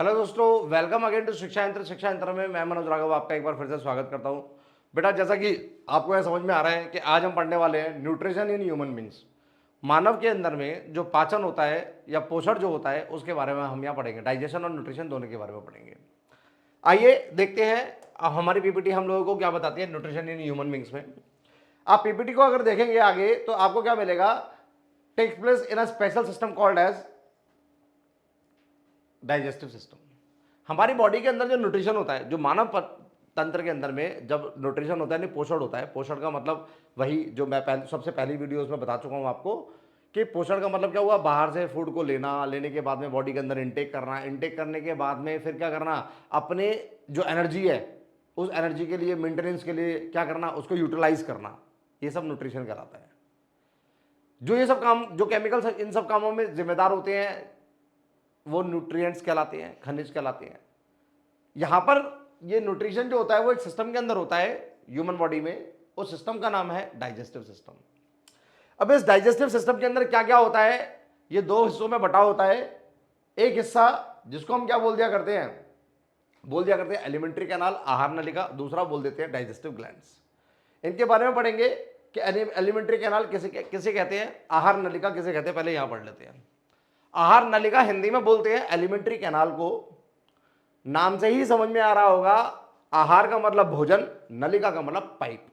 Hello दोस्तों, welcome again to शिक्षा यंत्र में मैं मनोज राघव आपका एक बार फिर से स्वागत करता हूं। बेटा, जैसा कि आपको यह समझ में आ रहा है कि आज हम पढ़ने वाले हैं न्यूट्रिशन इन ह्यूमन बींग्स। मानव के अंदर में जो पाचन होता है या पोषण जो होता है उसके बारे में हम यहाँ पढ़ेंगे। डाइजेशन और न्यूट्रिशन दोनों के बारे में पढ़ेंगे। आइए देखते हैं अब हमारी पीपीटी हम लोगों को क्या बताती है न्यूट्रिशन इन ह्यूमन बींग्स में। आप पीपीटी को अगर देखेंगे आगे तो आपको क्या मिलेगा, takes place in a special system called as digestive system. हमारी बॉडी के अंदर जो न्यूट्रिशन होता है, जो मानव तंत्र के अंदर में जब न्यूट्रिशन होता है, नहीं पोषण होता है। पोषण का मतलब वही जो मैं सबसे पहली वीडियोस में बता चुका हूं आपको कि पोषण का मतलब क्या हुआ, बाहर से फूड को लेना, लेने के बाद में बॉडी के अंदर इनटेक करना, इनटेक करने के बाद में फिर क्या करना, अपने जो एनर्जी है उस एनर्जी के लिए मेंटेनेंस के लिए क्या करना, उसको यूटिलाइज करना। ये सब न्यूट्रिशन कहलाता है। जो ये सब काम, जो केमिकल्स इन सब कामों में जिम्मेदार होते हैं वो न्यूट्रिएंट्स कहलाते हैं, खनिज कहलाते हैं। यहां पर ये न्यूट्रिशन जो होता है वो एक सिस्टम के अंदर होता है ह्यूमन बॉडी में। उस सिस्टम का नाम है डाइजेस्टिव सिस्टम। अब इस डाइजेस्टिव सिस्टम के अंदर क्या क्या होता है, ये दो हिस्सों में बटा होता है। एक हिस्सा जिसको हम क्या बोल दिया करते हैं एलिमेंट्री कैनाल, आहार नलिका। दूसरा बोल देते हैं डाइजेस्टिव ग्लैंड्स। इनके बारे में पढ़ेंगे कि एलिमेंट्री कैनाल किसे कहते हैं, आहार नलिका किसे कहते हैं। पहले यहां पढ़ लेते हैं। आहार नलिका हिंदी में बोलते हैं एलिमेंट्री कैनाल को। नाम से ही समझ में आ रहा होगा, आहार का मतलब भोजन, नलिका का मतलब पाइप।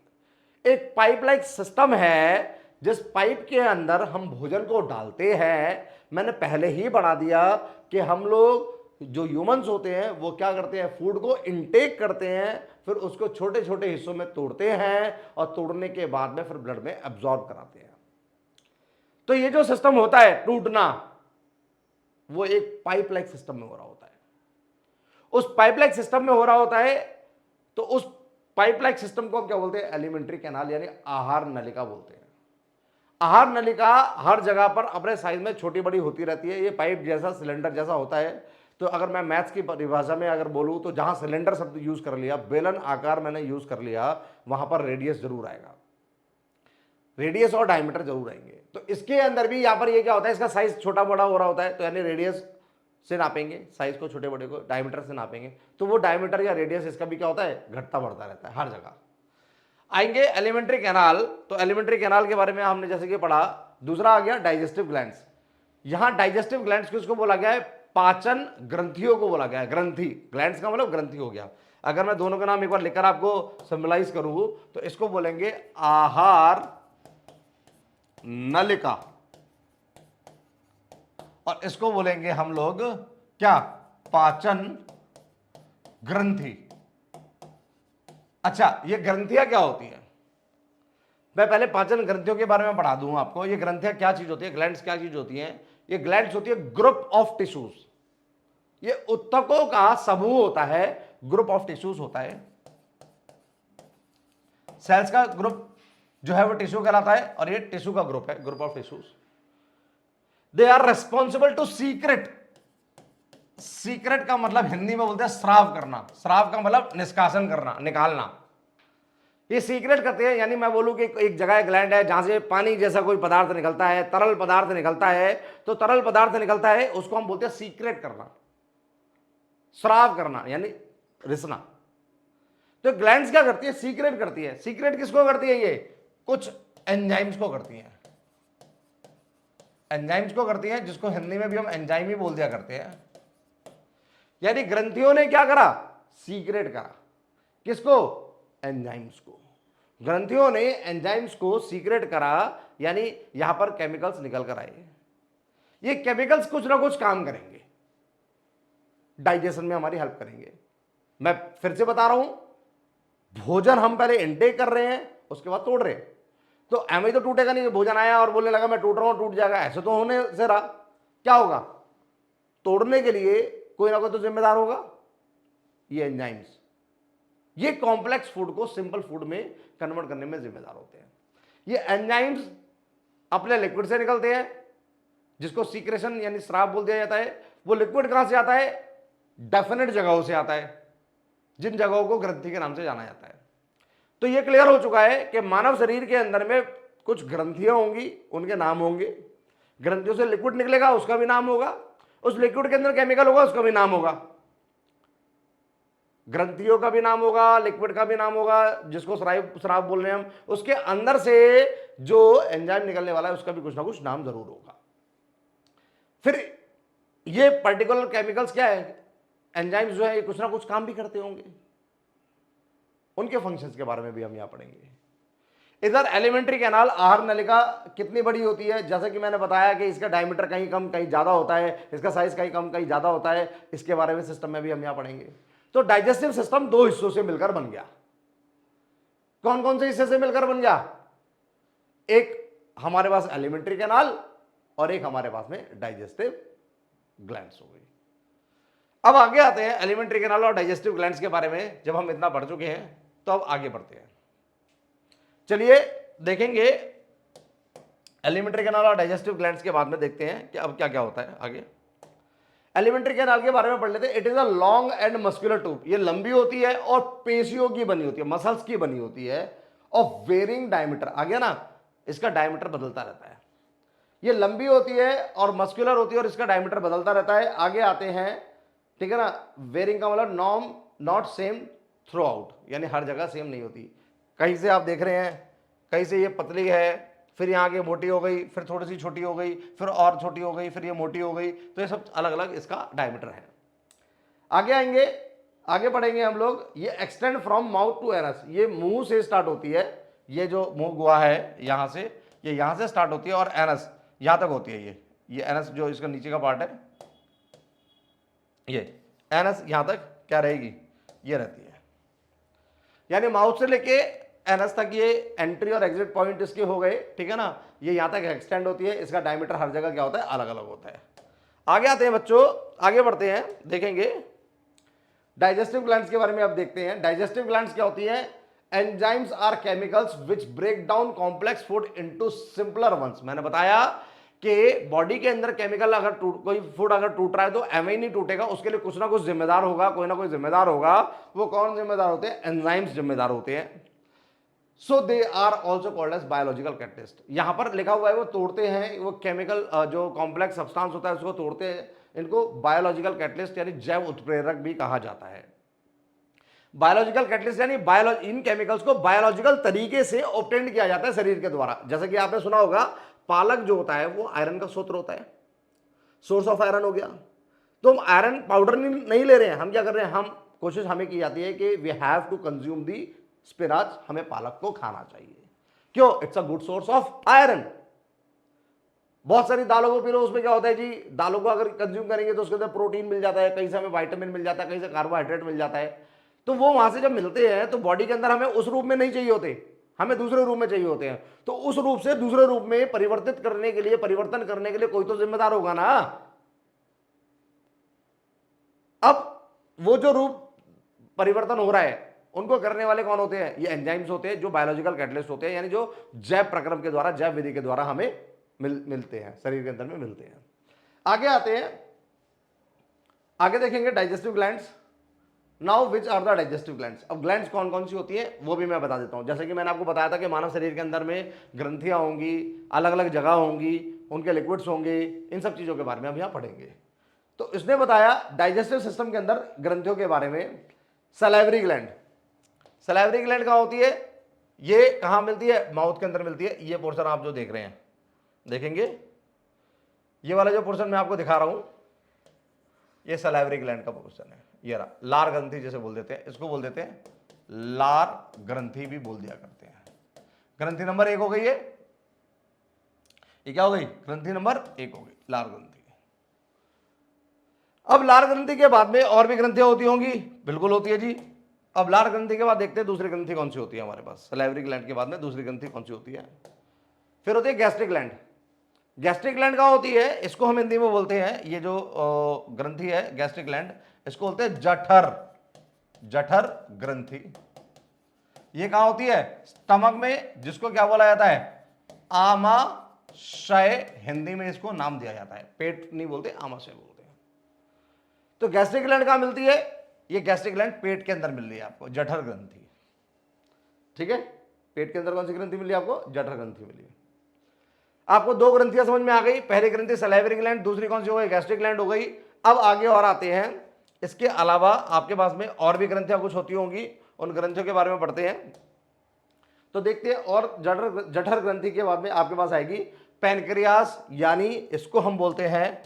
एक पाइप लाइक सिस्टम है जिस पाइप के अंदर हम भोजन को डालते हैं। मैंने पहले ही बढ़ा दिया कि हम लोग जो ह्यूमंस होते हैं वो क्या करते हैं, फूड को इनटेक करते हैं, फिर उसको छोटे छोटे हिस्सों में तोड़ते हैं और तोड़ने के बाद में फिर ब्लड में एब्जॉर्ब कराते हैं। तो ये जो सिस्टम होता है टूटना, वो एक पाइप लाइक सिस्टम में हो रहा होता है। उस पाइप लाइक सिस्टम में हो रहा होता है तो उस पाइप लाइक सिस्टम को हम क्या बोलते हैं, एलिमेंट्री कैनाल यानी आहार नलिका बोलते हैं। आहार नलिका हर जगह पर अपने साइज में छोटी बड़ी होती रहती है। ये पाइप जैसा, सिलेंडर जैसा होता है। तो अगर मैं मैथ्स की परिभाषा में अगर बोलूं तो जहां सिलेंडर शब्द यूज कर लिया, बेलन आकार मैंने यूज कर लिया, वहां पर रेडियस जरूर आएगा, रेडियस और डायमीटर जरूर आएंगे। तो इसके अंदर भी यहां पर ये क्या होता है, इसका साइज छोटा बड़ा हो रहा होता है। तो यानी रेडियस से नापेंगे साइज को, छोटे बड़े को डायमीटर से नापेंगे, तो वो डायमीटर या रेडियस इसका भी क्या होता है, घटता बढ़ता रहता है हर जगह। आएंगे एलिमेंट्री कैनाल। तो एलिमेंट्री कैनाल के बारे में हमने जैसे कि पढ़ा। दूसरा आ गया डाइजेस्टिव ग्लैंड्स। यहां डाइजेस्टिव ग्लैंड्स किसको बोला गया है, पाचन ग्रंथियों को बोला गया है। ग्रंथि, ग्लैंड्स का मतलब ग्रंथि हो गया। अगर मैं दोनों का नाम एक बार लिखकर आपको सिंबलाइज करूं तो इसको बोलेंगे आहार नलिका और इसको बोलेंगे हम लोग क्या, पाचन ग्रंथि। अच्छा, ये ग्रंथियां क्या होती है, मैं पहले पाचन ग्रंथियों के बारे में पढ़ा दूं आपको। ये ग्रंथियां क्या चीज होती है, ग्लैंड्स क्या चीज होती हैं। ये ग्लैंड्स होती है ग्रुप ऑफ टिश्यूज। ये उत्तकों का समूह होता है, ग्रुप ऑफ टिश्यूज होता है। सेल्स का ग्रुप जो है वो टिश्यू कहलाता है और ये टिश्यू का ग्रुप है, group of tissues. They are responsible to secrete. Secrete का मतलब हिंदी में बोलते हैं स्राव करना। स्राव का मतलब निष्कासन करना, निकालना। ये सीक्रेट करते हैं, यानी मैं बोलूं कि एक जगह ग्लैंड है जहां से पानी जैसा कोई पदार्थ निकलता है, तरल पदार्थ निकलता है। तो तरल पदार्थ निकलता है उसको हम बोलते हैं सीक्रेट करना, स्राव करना यानी रिसना। तो ग्लैंड्स क्या करती है, सीक्रेट करती है। सीक्रेट किसको करती है, ये कुछ एंजाइम्स को करती है। एंजाइम्स को करती है, जिसको हिंदी में भी हम एंजाइम ही बोल दिया करते हैं। यानी ग्रंथियों ने क्या करा, सीक्रेट करा। किसको, एंजाइम्स को। ग्रंथियों ने एंजाइम्स को सीक्रेट करा, यानी यहां पर केमिकल्स निकल कर आए। ये केमिकल्स कुछ ना कुछ काम करेंगे, डाइजेशन में हमारी हेल्प करेंगे। मैं फिर से बता रहा हूं, भोजन हम पहले इनटेक कर रहे हैं, उसके बाद तोड़ रहे हैं। तो एम तो टूटेगा नहीं, भोजन आया और बोलने लगा मैं टूट रहा हूं, टूट जाएगा, ऐसे तो होने से रहा। क्या होगा, तोड़ने के लिए कोई ना कोई तो जिम्मेदार होगा, ये एंजाइम्स। ये कॉम्प्लेक्स फूड को सिंपल फूड में कन्वर्ट करने में जिम्मेदार होते हैं। ये एंजाइम्स अपने लिक्विड से निकलते हैं, जिसको सीक्रेशन यानी स्राव बोल दिया जाता है। वो लिक्विड कहां से आता है, डेफिनेट जगहों से आता है, जिन जगहों को ग्रंथि के नाम से जाना जाता है। तो ये क्लियर हो चुका है कि मानव शरीर के अंदर में कुछ ग्रंथियां होंगी, उनके नाम होंगे। ग्रंथियों से लिक्विड निकलेगा, उसका भी नाम होगा। उस लिक्विड के अंदर केमिकल होगा, उसका भी नाम होगा। ग्रंथियों का भी नाम होगा, लिक्विड का भी नाम होगा, जिसको स्राव बोल रहे हैं हम, उसके अंदर से जो एंजाइम निकलने वाला है उसका भी कुछ ना कुछ नाम जरूर होगा। फिर ये पर्टिकुलर केमिकल्स क्या है, एंजाइम्स जो है ये कुछ ना कुछ काम भी करते होंगे, उनके फंक्शंस के बारे में भी हम यहां पढ़ेंगे। इधर एलिमेंट्री कैनाल आहार नलिका कितनी बड़ी होती है, जैसे कि मैंने बताया कि इसका डायमीटर कहीं कम कहीं ज्यादा होता है, इसका साइज कहीं कम कहीं ज्यादा होता है, इसके बारे में सिस्टम में भी हम यहां पढ़ेंगे। तो डाइजेस्टिव सिस्टम दो हिस्सों से मिलकर बन गया। कौन कौन से हिस्से से मिलकर बन गया, एक हमारे पास एलिमेंट्री कैनाल और एक हमारे पास में डाइजेस्टिव ग्लैंड्स हो गई। अब आगे आते हैं एलिमेंट्री कैनाल और डाइजेस्टिव ग्लैंड्स के बारे में। जब हम इतना पढ़ चुके हैं तो अब आगे बढ़ते हैं। चलिए देखेंगे एलिमेंट्री कैनाल और डाइजेस्टिव ग्लैंड्स के बाद में देखते हैं कि अब क्या क्या होता है आगे। एलिमेंट्री कैनाल के बारे में पढ़ लेते हैं। It is a long and muscular tube, ये लंबी होती है और पेशियों की बनी होती है, मसल्स की बनी होती है, ऑफ वेरिंग डायमीटर। आ गया ना, इसका डायमीटर बदलता रहता है। ये लंबी होती है और मस्कुलर होती है और इसका डायमीटर बदलता रहता है। आगे आते हैं, ठीक है ना, वेरिंग का मतलब norm not same through out, यानी हर जगह सेम नहीं होती। कहीं से आप देख रहे हैं, कहीं से ये पतली है, फिर यहाँ आगे मोटी हो गई, फिर थोड़ी सी छोटी हो गई, फिर और छोटी हो गई, फिर ये मोटी हो गई, तो ये सब अलग अलग इसका डायमीटर है। आगे आएंगे, आगे पढ़ेंगे हम लोग। ये extend from mouth to anus, ये मुंह से स्टार्ट होती है, ये जो मुंह गुहा है यहाँ से, ये यहाँ से स्टार्ट होती है और एनस यहाँ तक होती है। ये एनस जो इसका नीचे का पार्ट है, ये एनस यहाँ तक क्या रहेगी, ये रहती है। यानी माउथ से लेके एनस तक ये एंट्री और एग्जिट पॉइंट इसके हो गए, ठीक है ना। ये यहां तक एक्सटेंड होती है, इसका डायमीटर हर जगह क्या होता है, अलग अलग होता है। आगे आते हैं बच्चों, आगे बढ़ते हैं, देखेंगे डाइजेस्टिव ग्लैंड्स के बारे में। अब देखते हैं डाइजेस्टिव ग्लैंड्स क्या होती है। Enzymes are chemicals which break down complex food into simpler ones. मैंने बताया कि बॉडी के अंदर केमिकल अगर कोई फूड अगर टूट रहा है तो एवं ही नहीं टूटेगा, उसके लिए कुछ ना कुछ जिम्मेदार होगा, कोई ना कोई जिम्मेदार होगा। वो कौन जिम्मेदार होते हैं, एंजाइम्स जिम्मेदार होते हैं। So they are also called as biological catalyst. यहां पर लिखा हुआ है वो तोड़ते हैं, वो केमिकल जो कॉम्प्लेक्स सब्सटेंस होता है उसको तोड़ते हैं, इनको बायोलॉजिकल कैटलिस्ट यानी जैव उत्प्रेरक भी कहा जाता है। बायोलॉजिकल कैटलिस्ट यानी इन केमिकल्स को बायोलॉजिकल तरीके से ऑब्टेन किया जाता है शरीर के द्वारा। जैसे कि आपने सुना होगा पालक जो होता है वो आयरन का स्रोत होता है, सोर्स ऑफ आयरन हो गया। तो हम आयरन पाउडर नहीं ले रहे हैं, हम क्या कर रहे हैं, हम कोशिश हमें की जाती है कि we have to consume the spinach, हमें पालक को खाना चाहिए। क्यों, it's a good source of iron. बहुत सारी दालों को पी लो, उसमें क्या होता है जी, दालों को अगर कंज्यूम करेंगे तो उसके अंदर प्रोटीन मिल जाता है, कहीं से हमें विटामिन मिल जाता है, कहीं से कार्बोहाइड्रेट मिल जाता है। तो वो वहां से जब मिलते हैं तो बॉडी के अंदर हमें उस रूप में नहीं चाहिए होते, हमें दूसरे रूप में चाहिए होते हैं। तो उस रूप से दूसरे रूप में परिवर्तित करने के लिए, परिवर्तन करने के लिए कोई तो जिम्मेदार होगा ना। अब वो जो रूप परिवर्तन हो रहा है उनको करने वाले कौन होते हैं, ये एंजाइम्स होते हैं जो बायोलॉजिकल कैटलिस्ट होते हैं, यानी जो जैव प्रक्रम के द्वारा, जैव विधि के द्वारा हमें मिलते हैं, शरीर के अंदर में मिलते हैं। आगे आते हैं, आगे देखेंगे digestive glands. Now which are the digestive glands. अब ग्लैंड्स कौन कौन सी होती है वो भी मैं बता देता हूं। जैसे कि मैंने आपको बताया था कि मानव शरीर के अंदर में ग्रंथियां होंगी, अलग अलग जगह होंगी, उनके लिक्विड्स होंगे, इन सब चीजों के बारे में हम यहां पढ़ेंगे। तो इसने बताया डाइजेस्टिव सिस्टम के अंदर ग्रंथियों के बारे में। सलाइवरी ग्लैंड, सलाइवरी ग्लैंड कहां होती है, ये कहां मिलती है, माउथ के अंदर मिलती है। ये पोर्शन आप जो देख रहे हैं, देखेंगे ये वाला जो पोर्शन मैं आपको दिखा रहा हूं, ये सलाइवरी ग्लैंड का पोर्शन है। ये रहा, लार ग्रंथि जैसे बोल देते हैं, इसको बोल देते हैं लार ग्रंथि भी बोल दिया करते हैं। ग्रंथि नंबर 1 हो गई है, ये क्या हो गई, ग्रंथि नंबर 1 हो गई, लार ग्रंथि। अब लार ग्रंथि के बाद में और भी ग्रंथियां होती होंगी, बिल्कुल होती है जी। अब लार ग्रंथि के बाद देखते हैं दूसरी ग्रंथि कौन सी होती है हमारे पास। सलाइवरी ग्लैंड के बाद में दूसरी ग्रंथि कौन सी होती है, फिर होती है गैस्ट्रिक ग्लैंड। गैस्ट्रिक ग्लैंड कहां होती है, इसको हम हिंदी में बोलते हैं, ये जो ग्रंथि है गैस्ट्रिक ग्लैंड, इसको बोलते हैं जठर, जठर ग्रंथि। ये कहां होती है, स्टमक में, जिसको क्या बोला जाता है, आमाशय, हिंदी में इसको नाम दिया जाता है, पेट नहीं बोलते, आमाशय बोलते हैं। तो गैस्ट्रिक ग्लैंड कहां मिलती है, ये गैस्ट्रिक ग्लैंड पेट के अंदर मिल रही है आपको, जठर ग्रंथि। ठीक है, पेट के अंदर कौन सी ग्रंथि मिली आपको, जठर ग्रंथि मिली। आपको दो ग्रंथियां समझ में आ गई, पहली ग्रंथि सलाइवरी ग्लैंड, दूसरी कौन सी हो गई, गैस्ट्रिक ग्लैंड हो गई। अब आगे और आते हैं इसके अलावा आपके पास में और भी ग्रंथियां कुछ होती होंगी, उन ग्रंथियों के बारे में पढ़ते हैं। तो देखते हैं, और जठर ग्रंथि के बाद में आपके पास आएगी पैनक्रियास, यानी इसको हम बोलते हैं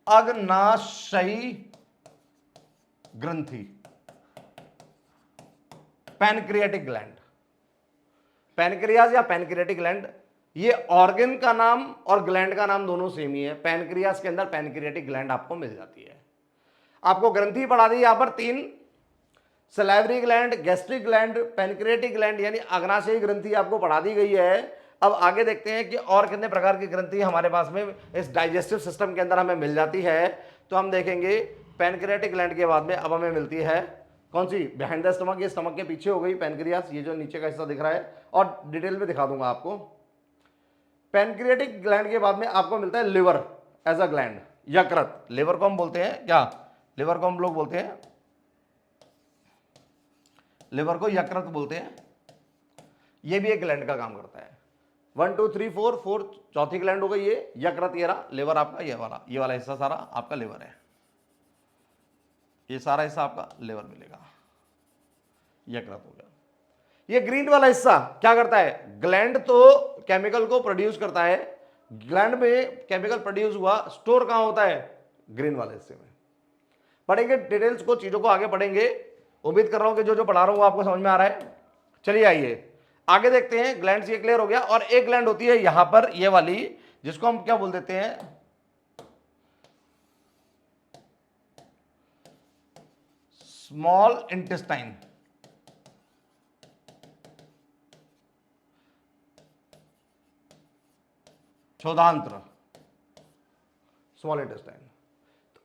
अग्नाशयी ग्रंथि, पैनक्रियाटिक ग्लैंड। पैनक्रियाज या पैनक्रियाटिक ग्लैंड, ये ऑर्गन का नाम और ग्लैंड का नाम दोनों सेम ही है। पैनक्रियाज के अंदर पैनक्रियाटिक ग्लैंड आपको मिल जाती है। आपको ग्रंथि पढ़ा दी यहां पर तीन, salivary gland, gastric gland, pancreatic gland, यानी अग्नाशयी ग्रंथि आपको पढ़ा दी गई है। अब आगे देखते हैं कि और कितने प्रकार की ग्रंथि हमारे पास में इस डाइजेस्टिव सिस्टम के अंदर हमें मिल जाती है। तो हम देखेंगे पैनक्रियाटिक ग्लैंड के बाद में अब हमें मिलती है कौन सी, बिहाइंड द स्टमक, ये स्टमक के पीछे हो गई पैनक्रियास, ये जो नीचे का हिस्सा दिख रहा है, और डिटेल में दिखा दूंगा आपको। पैनक्रियाटिक ग्लैंड के बाद में आपको मिलता है लिवर एज अ ग्लैंड, यकृत। लिवर को हम बोलते हैं क्या, लिवर को हम लोग बोलते हैं, लिवर को यकृत बोलते हैं। ये भी एक ग्लैंड का काम करता है। 1 2 3 4 4 चौथी ग्लैंड हो गई ये यकृत। ये रहा लिवर आपका, ये वाला हिस्सा सारा आपका लिवर है, ये सारा हिस्सा आपका लिवर मिलेगा, यकृत हो गया। ये ग्रीन वाला हिस्सा क्या करता है, ग्लैंड तो केमिकल को प्रोड्यूस करता है, ग्लैंड में केमिकल प्रोड्यूस हुआ स्टोर कहां होता है, ग्रीन वाले हिस्से में। पढ़ेंगे डिटेल्स को, चीजों को आगे पढ़ेंगे। उम्मीद कर रहा हूं कि जो पढ़ा रहा हूं आपको समझ में आ रहा है। चलिए आइए आगे देखते हैं। ग्लैंड्स ये क्लियर हो गया, और एक ग्लैंड होती है यहां पर, ये वाली, जिसको हम क्या बोल देते हैं, स्मॉल इंटेस्टाइन, छोदांत्र, स्मॉल इंटेस्टाइन।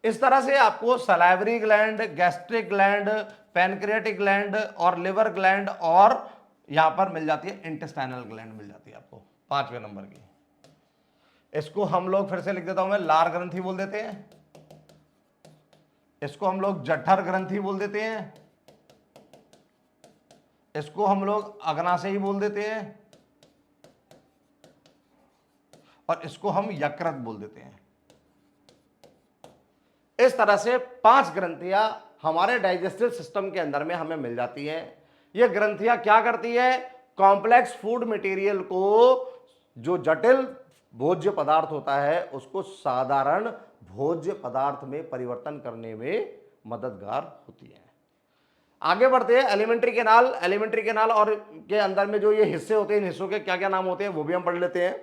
इस तरह से आपको salivary gland, gastric gland, pancreatic gland और लिवर ग्लैंड, और यहां पर मिल जाती है इंटेस्टाइनल ग्लैंड मिल जाती है आपको 5वें नंबर की। इसको हम लोग फिर से लिख देता हूं मैं, लार ग्रंथि बोल देते हैं, इसको हम लोग जठर ग्रंथि बोल देते हैं, इसको हम लोग अग्नाशयी बोल देते हैं, और इसको हम यकृत बोल देते हैं। इस तरह से 5 ग्रंथियां हमारे डाइजेस्टिव सिस्टम के अंदर में हमें मिल जाती हैं। ये ग्रंथियां क्या करती है, कॉम्प्लेक्स फूड मटेरियल को, जो जटिल भोज्य पदार्थ होता है, उसको साधारण भोज्य पदार्थ में परिवर्तन करने में मददगार होती है। आगे बढ़ते हैं, एलिमेंट्री कैनाल। एलिमेंट्री कैनाल और के अंदर में जो ये हिस्से होते हैं, इन हिस्सों के क्या क्या नाम होते हैं वो भी हम पढ़ लेते हैं।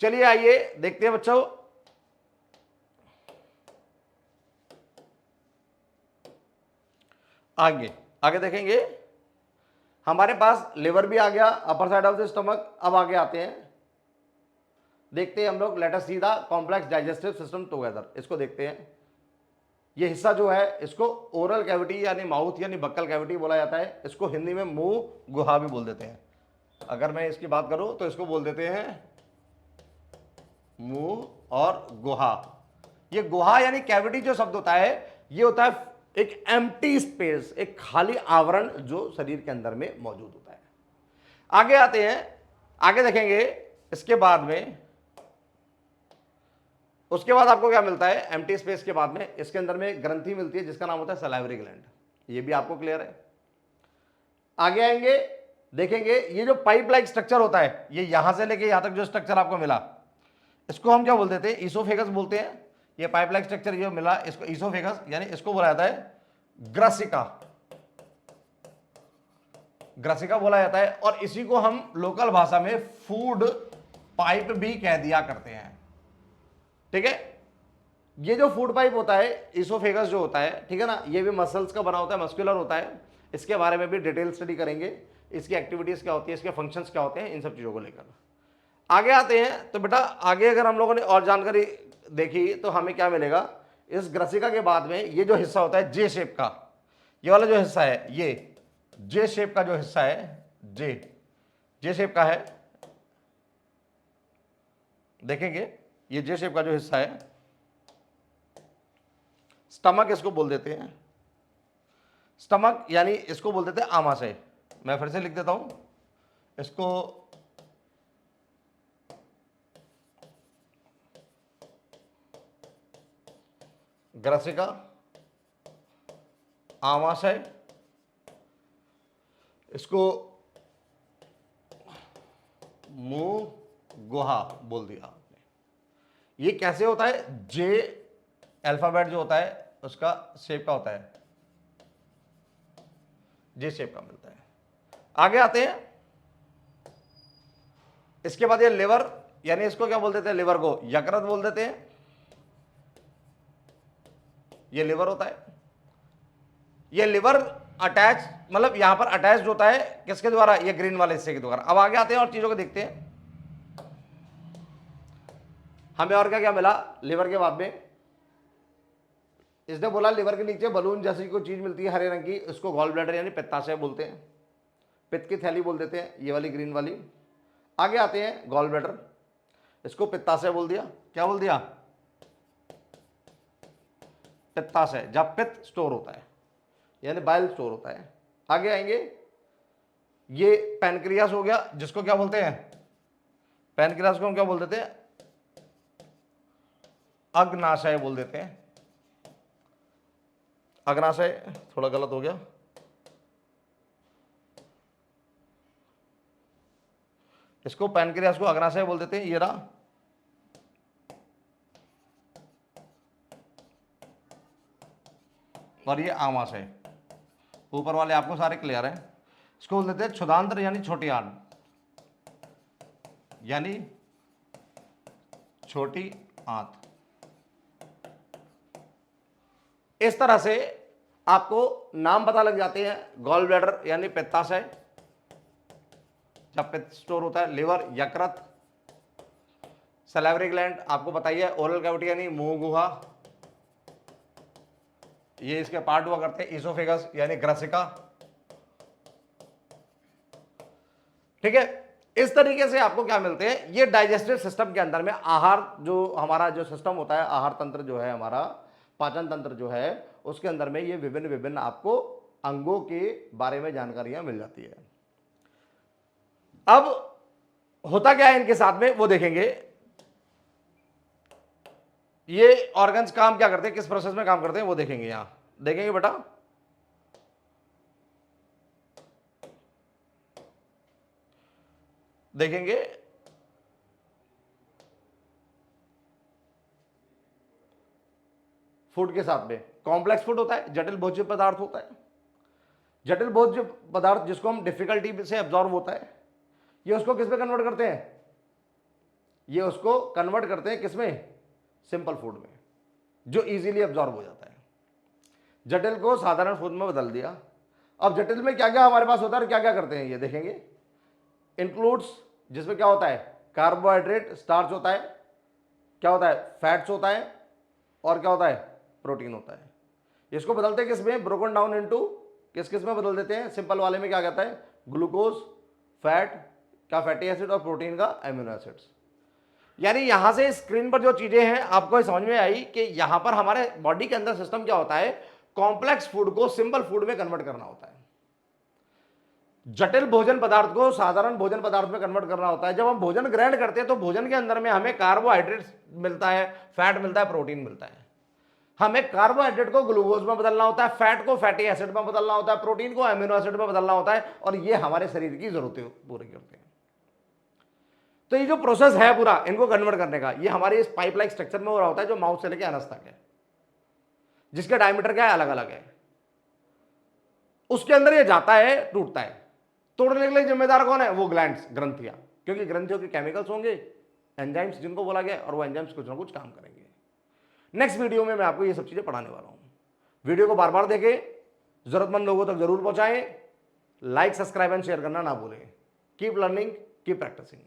चलिए आइए देखते हैं बच्चों। आगे आगे देखेंगे, हमारे पास लिवर भी आ गया, upper side of the stomach. अब आगे आते हैं, देखते हैं हम लोग, let us see the complex digestive system together. इसको देखते हैं। ये हिस्सा जो है, इसको ओरल कैविटी यानी माउथ यानी बक्कल कैविटी बोला जाता है। इसको हिंदी में मुंह गुहा भी बोल देते हैं। अगर मैं इसकी बात करूं तो इसको बोल देते हैं मुंह और गुहा। ये गुहा यानी कैविटी जो शब्द होता है, ये होता है एक एम्प्टी स्पेस, एक खाली आवरण जो शरीर के अंदर में मौजूद होता है। आगे आते हैं, आगे देखेंगे। इसके बाद में, उसके बाद आपको क्या मिलता है, एम्प्टी स्पेस के बाद में इसके अंदर में ग्रंथि मिलती है जिसका नाम होता है सलाइवरी ग्लैंड। ये भी आपको क्लियर है। आगे आएंगे, देखेंगे ये जो पाइप लाइक स्ट्रक्चर होता है, ये यहां से लेके यहां तक जो स्ट्रक्चर आपको मिला, इसको हम क्या बोल देते हैं, ईसोफेगस बोलते हैं। ये पाइप लाइक स्ट्रक्चर जो मिला, इसको ईसोफेगस, यानी इसको बोला जाता है ग्रसिका, ग्रसिका बोला जाता है। और इसी को हम लोकल भाषा में फूड पाइप भी कह दिया करते हैं। ठीक है, ये जो फूड पाइप होता है, ईसोफेगस जो होता है, ठीक है ना, ये भी मसल्स का बना होता है, मस्कुलर होता है। इसके बारे में भी डिटेल स्टडी करेंगे, इसकी एक्टिविटीज क्या होती है, इसके फंक्शंस क्या होते हैं, इन सब चीजों को लेकर आगे आते हैं। तो बेटा आगे अगर हम लोगों ने और जानकारी देखी तो हमें क्या मिलेगा, इस ग्रसिका के बाद में ये जो हिस्सा होता है जे शेप का, ये वाला जो हिस्सा है, ये जे शेप का जो हिस्सा है, जे शेप का है, देखेंगे ये जे शेप का जो हिस्सा है, स्टमक इसको बोल देते हैं। स्टमक यानी इसको बोल देते हैं आमाशय। मैं फिर से लिख देता हूं इसको, ग्रसिका, आमाशय, इसको मुंह गुहा बोल दिया आपने। ये कैसे होता है? जे अल्फाबेट जो होता है उसका शेप का होता है, जे शेप का मिलता है। आगे आते हैं, इसके बाद ये लिवर, यानी इसको क्या बोल देते हैं? लिवर को यकृत बोल देते हैं। ये लिवर होता है। ये लिवर अटैच, मतलब यहां पर अटैच होता है किसके द्वारा? ये ग्रीन वाले हिस्से के द्वारा। अब आगे आते हैं और चीजों को देखते हैं। हमें और क्या क्या मिला लिवर के बाद में? इसने बोला लिवर के नीचे बलून जैसी कोई चीज मिलती है हरे रंग की, उसको गॉल ब्लैडर यानी पित्ताशय बोलते हैं, पित्त की थैली बोल देते हैं, ये वाली ग्रीन वाली। आगे आते हैं गॉल ब्लैडर, इसको पित्ताशय बोल दिया। क्या बोल दिया? पित्ताशय, जब पित्त स्टोर होता है यानी बाइल स्टोर होता है। आगे आएंगे, ये पैनक्रियास हो गया, जिसको क्या बोलते हैं? पैनक्रियास को हम क्या बोल देते हैं? अग्नाशय बोल देते हैं। अग्नाशय थोड़ा गलत हो गया, इसको पैनक्रियास को अग्नाशय बोल देते हैं। ये रहा, और ये आमाशय। ऊपर वाले आपको सारे क्लियर हैं। इसको बोल देते हैं क्षुधांत्र यानी छोटी आंत, यानी छोटी आंत। इस तरह से आपको नाम पता लग जाते हैं। गॉल ब्लैडर यानी पित्ताशय, जब पित्त स्टोर होता है। लिवर, यकृत, सैलिवरी ग्लैंड आपको बताइए, ओरल कैविटी यानी मुंह गुहा, ये इसके पार्ट हुआ करते हैं। इसोफेगस यानी ग्रसिका। ठीक है, इस तरीके से आपको क्या मिलते हैं? ये डाइजेस्टिव सिस्टम के अंदर में आहार, जो हमारा जो सिस्टम होता है, आहार तंत्र जो है हमारा, पाचन तंत्र जो है, उसके अंदर में ये विभिन्न विभिन्न आपको अंगों के बारे में जानकारियां मिल जाती है। अब होता क्या है इनके साथ में वो देखेंगे। ये ऑर्गन्स काम क्या करते हैं, किस प्रोसेस में काम करते हैं वो देखेंगे। यहां देखेंगे बेटा, देखेंगे फूड के साथ में कॉम्प्लेक्स फूड होता है, जटिल भोज्य पदार्थ होता है। जटिल भोज्य पदार्थ जिसको हम डिफिकल्टी से एब्जॉर्ब होता है, ये उसको किस में कन्वर्ट करते हैं? ये उसको कन्वर्ट करते हैं किसमें? सिंपल फूड में, जो इजीली एब्जॉर्ब हो जाता है। जटिल को साधारण फूड में बदल दिया। अब जटिल में क्या क्या हमारे पास होता है और क्या क्या करते हैं ये देखेंगे। इंक्लूड्स, जिसमें क्या होता है? कार्बोहाइड्रेट, स्टार्च होता है, क्या होता है? फैट्स होता है, और क्या होता है? प्रोटीन होता है। इसको बदलते हैं किसमें? ब्रोकन डाउन इनटू किस किस में बदल देते हैं? सिंपल वाले में क्या कहता है? ग्लूकोज, फैट का फैटी एसिड, और प्रोटीन का एमिनो एसिड्स। यानी यहां से स्क्रीन पर जो चीजें हैं आपको समझ में आई कि यहां पर हमारे बॉडी के अंदर सिस्टम क्या होता है? कॉम्प्लेक्स फूड को सिंपल फूड में कन्वर्ट करना होता है, जटिल भोजन पदार्थ को साधारण भोजन पदार्थ में कन्वर्ट करना होता है। जब हम भोजन ग्रहण करते हैं तो भोजन के अंदर में हमें कार्बोहाइड्रेट मिलता है, फैट मिलता है, प्रोटीन मिलता है। हमें कार्बोहाइड्रेट को ग्लूकोज में बदलना होता है, फैट को फैटी एसिड में बदलना होता है, प्रोटीन को एमिनो एसिड में बदलना होता है, और ये हमारे शरीर की जरूरतें पूरी करते हैं। तो ये जो प्रोसेस है पूरा इनको कन्वर्ट करने का, ये हमारे इस पाइप लाइक स्ट्रक्चर में हो रहा होता है, जो माउथ से लेकर अनस तक है, जिसके डायमीटर क्या है? अलग अलग है। उसके अंदर ये जाता है, टूटता है। तोड़ने के लिए जिम्मेदार कौन है? वो ग्लैंड्स, ग्रंथियां, क्योंकि ग्रंथियों के केमिकल्स होंगे, एंजाइम्स जिनको बोला गया, और वो एंजाइम्स कुछ ना कुछ काम करेंगे। नेक्स्ट वीडियो में मैं आपको ये सब चीजें पढ़ाने वाला हूं। वीडियो को बार बार देखें, जरूरतमंद लोगों तक जरूर पहुंचाएं, लाइक, सब्सक्राइब एंड शेयर करना ना भूलें। Keep learning, keep practising.